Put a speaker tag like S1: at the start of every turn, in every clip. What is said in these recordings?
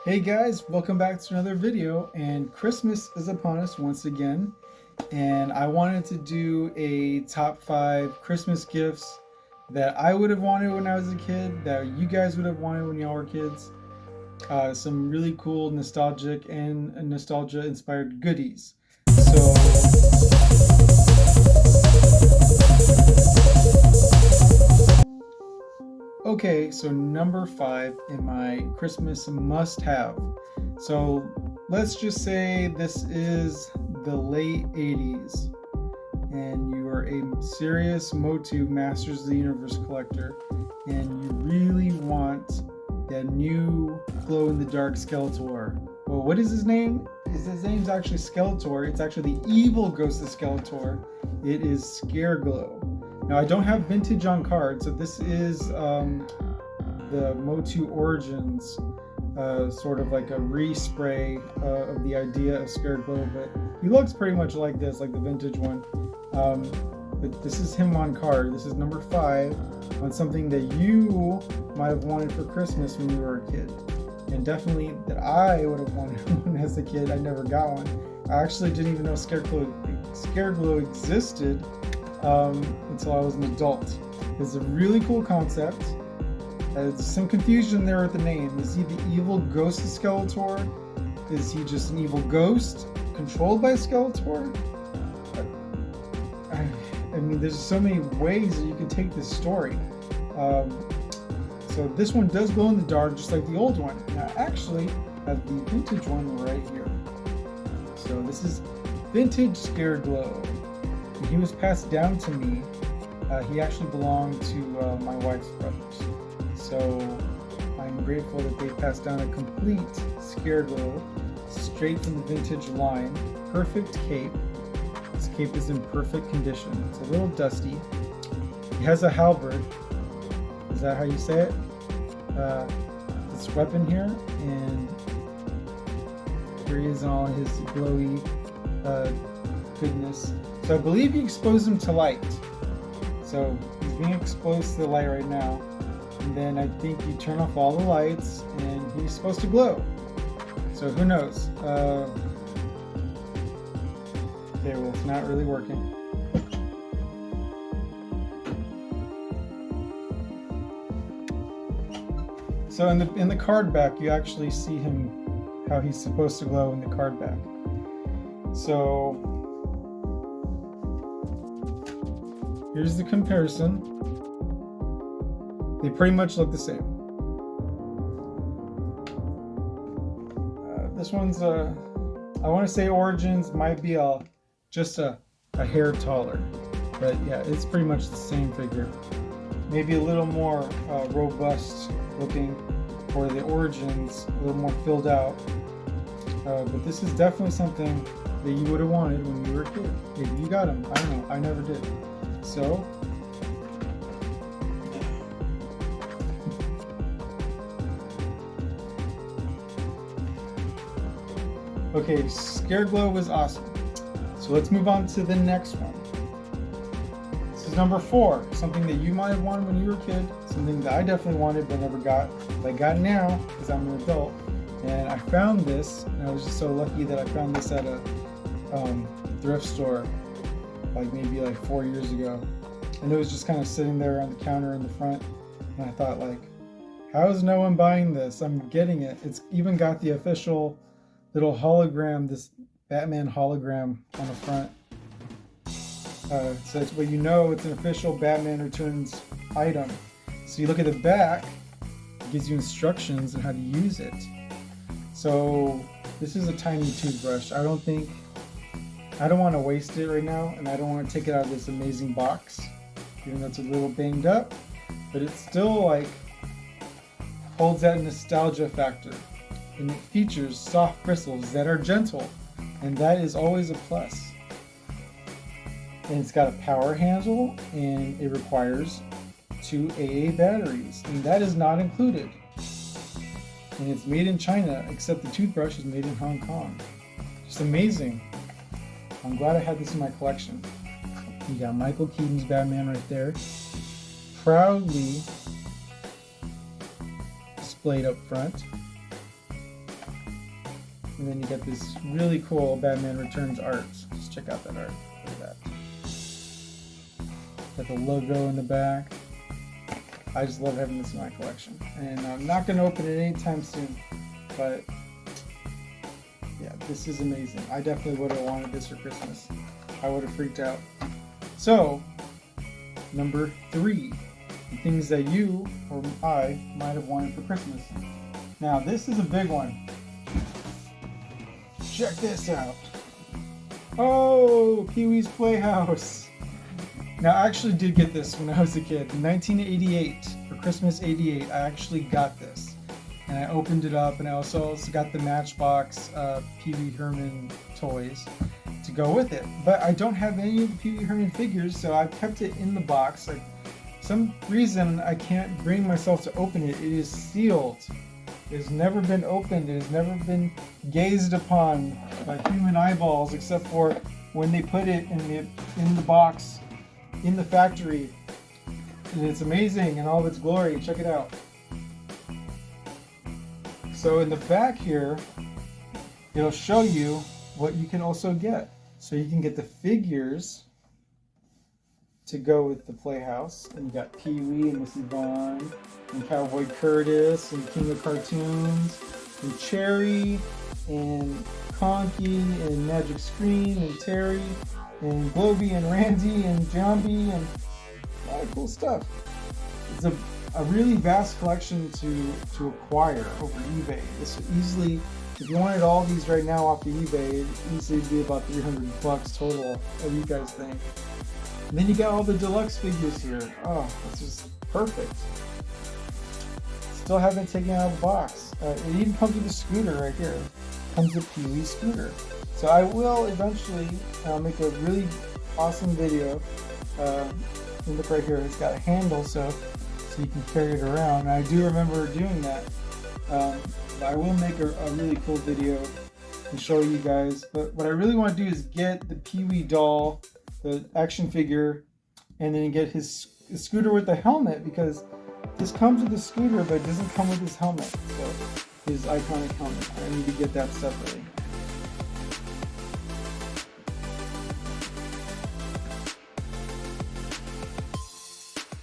S1: Hey guys, welcome back to another video, and Christmas is upon us once again, and I wanted to do a top 5 Christmas gifts that I would have wanted when I was a kid, that you guys would have wanted when y'all were kids. Some really cool nostalgic and nostalgia inspired goodies. So number 5 in my Christmas must have. So let's just say this is the late 80s and you are a serious Motu Masters of the Universe collector and you really want that new glow-in-the-dark Skeletor. Well, what is his name? His name's actually Skeletor. It's actually the evil ghost of Skeletor. It is Scareglow. Now, I don't have vintage on card, so this is the Motu Origins, sort of like a respray of the idea of Scareglow, but he looks pretty much like this, like the vintage one. But this is him on card. This is number 5 on something that you might have wanted for Christmas when you were a kid. And definitely that I would have wanted one as a kid. I never got one. I actually didn't even know Scareglow existed until I was an adult. It's a really cool concept. There's some confusion there with the name. Is he the evil ghost of Skeletor? Is he just an evil ghost controlled by Skeletor? I mean, there's so many ways that you can take this story. So this one does glow in the dark, just like the old one. Now, I actually have the vintage one right here. So this is vintage Scareglow. And he was passed down to me. He actually belonged to my wife's brothers. So I'm grateful that they passed down a complete Scareglow straight from the vintage line. Perfect cape. This cape is in perfect condition. It's a little dusty. He has a halberd. Is that how you say it? This weapon here, and here he is in all his glowy goodness. So I believe you expose him to light. So he's being exposed to the light right now. And then I think you turn off all the lights and he's supposed to glow. So who knows? Okay, well, it's not really working. So in the card back, you actually see him, how he's supposed to glow in the card back. So here's the comparison. They pretty much look the same. This one's I want to say Origins might be just a hair taller, but yeah, it's pretty much the same figure. Maybe a little more robust looking for the Origins, a little more filled out. But this is definitely something that you would have wanted when you were a kid. Maybe you got them. I don't know. I never did. So okay, Scareglow was awesome. So let's move on to the next one. This is number 4, something that you might have wanted when you were a kid, something that I definitely wanted but never got, but I got now because I'm an adult. And I found this, and I was just so lucky that I found this at a thrift store, maybe 4 years ago. And it was just kind of sitting there on the counter in the front, and I thought, how is no one buying this? I'm getting it. It's even got the official little hologram, this Batman hologram on the front. So it's where you know it's an official Batman Returns item. So you look at the back, it gives you instructions on how to use it. So this is a tiny toothbrush. I don't want to waste it right now, and I don't want to take it out of this amazing box, even though it's a little banged up, but it still holds that nostalgia factor. And it features soft bristles that are gentle, and that is always a plus. And it's got a power handle, and it requires 2 AA batteries, and that is not included. And it's made in China, except the toothbrush is made in Hong Kong. Just amazing. I'm glad I had this in my collection. You got Michael Keaton's Batman right there, proudly displayed up front. And then you get this really cool Batman Returns art. Just check out that art. Look at that. Got the logo in the back. I just love having this in my collection. And I'm not going to open it anytime soon. But yeah, this is amazing. I definitely would have wanted this for Christmas. I would have freaked out. So, number 3. Things that you or I might have wanted for Christmas. Now, this is a big one. Check this out. Oh, Pee-wee's Playhouse. Now, I actually did get this when I was a kid. In 1988, for Christmas '88, I actually got this. And I opened it up, and I also got the Matchbox Pee Wee Herman toys to go with it. But I don't have any of the Pee Wee Herman figures, so I kept it in the box. Like, some reason I can't bring myself to open it. It is sealed. It has never been opened. It has never been gazed upon by human eyeballs, except for when they put it in the box in the factory. And it's amazing in all of its glory. Check it out. So in the back here, it'll show you what you can also get. So you can get the figures to go with the Playhouse. And you got Pee-wee and Missy Vaughn and Cowboy Curtis and King of Cartoons and Cherry and Conky and Magic Screen and Terry and Globey and Randy and Jambi and a lot of cool stuff. It's a really vast collection to acquire over eBay. This would easily, if you wanted all these right now off the eBay, it'd easily be about $300 total. What do you guys think? And then you got all the deluxe figures here. Oh, this is perfect. Still haven't taken it out of the box. It even comes with a scooter right here. It comes with Pee-wee's scooter. So I will eventually make a really awesome video. Look right here, it's got a handle so you can carry it around. And I do remember doing that. But I will make a really cool video and show you guys. But what I really want to do is get the Pee-wee doll, the action figure, and then get his scooter with the helmet, because this comes with the scooter but it doesn't come with his helmet. So his iconic helmet, I need to get that separately.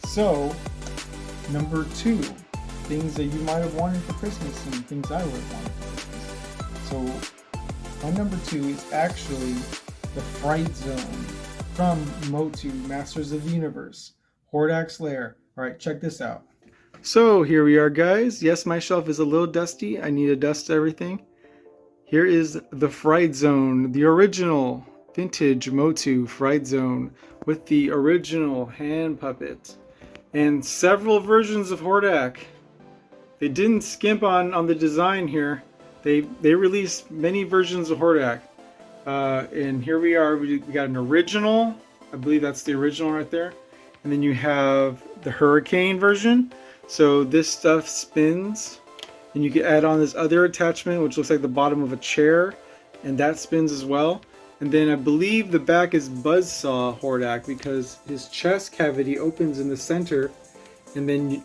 S1: So, number 2, things that you might have wanted for Christmas and things I would have wanted for Christmas. So, my number 2 is actually the Fright Zone from Motu, Masters of the Universe, Hordak's Lair. Alright, check this out. So, here we are, guys. Yes, my shelf is a little dusty. I need to dust everything. Here is the Fright Zone, the original vintage Motu Fright Zone with the original hand puppet. And several versions of Hordak. They didn't skimp on the design here. They released many versions of Hordak. And here we are. We got an original. I believe that's the original right there. And then you have the Hurricane version. So this stuff spins. And you can add on this other attachment, which looks like the bottom of a chair. And that spins as well. And then I believe the back is Buzzsaw Hordak, because his chest cavity opens in the center, and then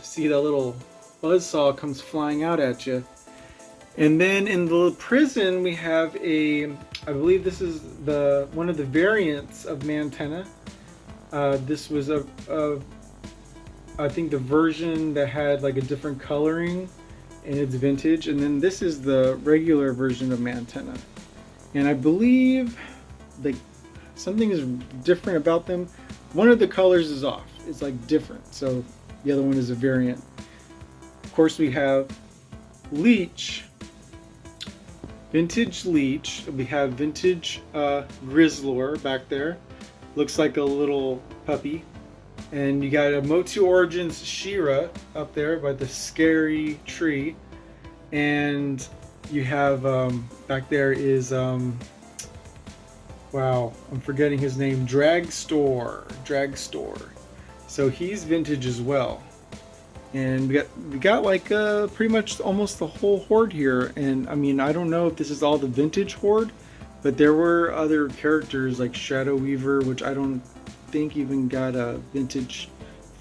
S1: see that little buzzsaw comes flying out at you. And then in the prison we have I believe this is one of the variants of Mantenna. This was I think the version that had like a different coloring, and it's vintage. And then this is the regular version of Mantenna. And I believe like something is different about them. One of the colors is off. It's like different. So the other one is a variant. Of course we have Leech. Vintage Leech. We have vintage Grizzlor back there. Looks like a little puppy. And you got a Motu Origins She-Ra up there by the scary tree. And you have back there is wow, I'm forgetting his name, Dragstore. So he's vintage as well. And we got like pretty much almost the whole horde here. And I mean, I don't know if this is all the vintage horde, but there were other characters like Shadow Weaver, which I don't think even got a vintage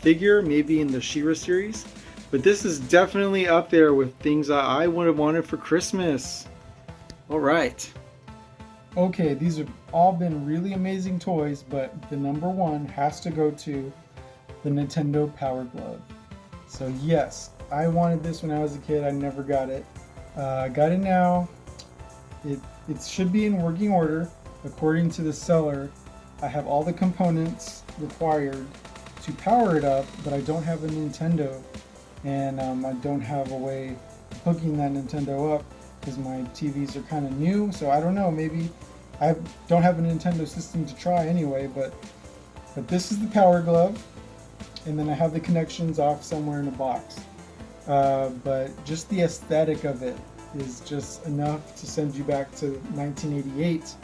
S1: figure, maybe in the She-Ra series. But this is definitely up there with things I would have wanted for Christmas. All right. Okay, these have all been really amazing toys, but the number one has to go to the Nintendo Power Glove. So yes, I wanted this when I was a kid. I never got it. I got it now. It should be in working order. According to the seller, I have all the components required to power it up, but I don't have a Nintendo, and I don't have a way of hooking that Nintendo up because my TVs are kind of new. So I don't know, maybe I don't have a Nintendo system to try anyway, but this is the Power Glove, and then I have the connections off somewhere in a box. But just the aesthetic of it is just enough to send you back to 1988,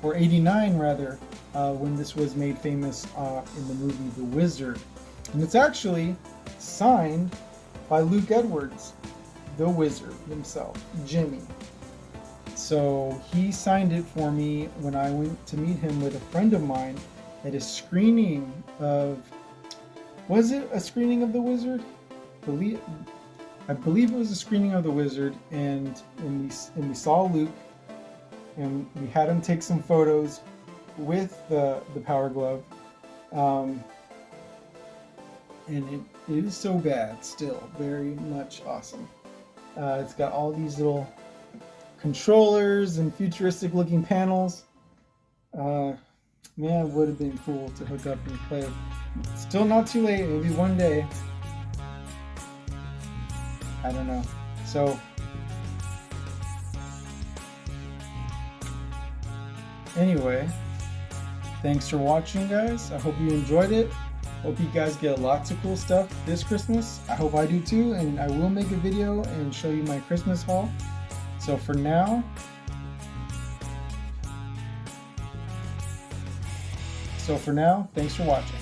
S1: or 89 rather, when this was made famous in the movie The Wizard. And it's actually signed by Luke Edwards, the Wizard himself, Jimmy. So he signed it for me when I went to meet him with a friend of mine at a screening of, was it a screening of The Wizard? I believe it was a screening of The Wizard, and we saw Luke, and we had him take some photos with the Power Glove, and it is so bad, still very much awesome. It's got all these little controllers and futuristic looking panels. Man, it would have been cool to hook up and play. Still not too late, maybe one day. I don't know. So anyway, thanks for watching, guys. I hope you enjoyed it. Hope you guys get lots of cool stuff this Christmas. I hope I do too, and I will make a video and show you my Christmas haul. So for now, thanks for watching.